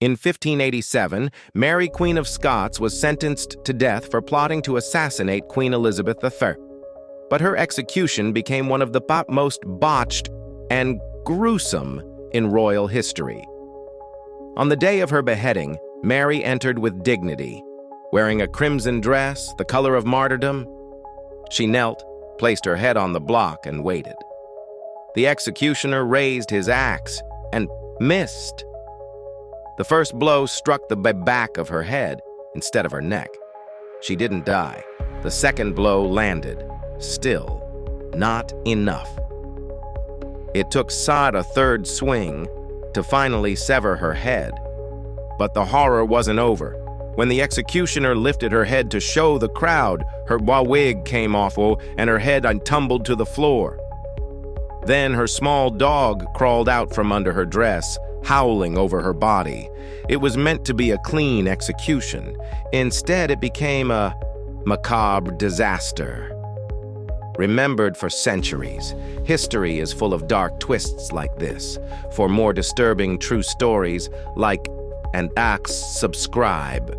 In 1587, Mary Queen of Scots was sentenced to death for plotting to assassinate Queen Elizabeth III. But her execution became one of the most botched and gruesome in royal history. On the day of her beheading, Mary entered with dignity, wearing a crimson dress, the color of martyrdom. She knelt, placed her head on the block, and waited. The executioner raised his axe and missed. The first blow struck the back of her head instead of her neck. She didn't die. The second blow landed. Still, not enough. It took Sod a third swing to finally sever her head. But the horror wasn't over. When the executioner lifted her head to show the crowd, her wig came off and her head tumbled to the floor. Then her small dog crawled out from under her dress, howling over her body. It was meant to be a clean execution. Instead, it became a macabre disaster. Remembered for centuries, history is full of dark twists like this. For more disturbing true stories, like and subscribe.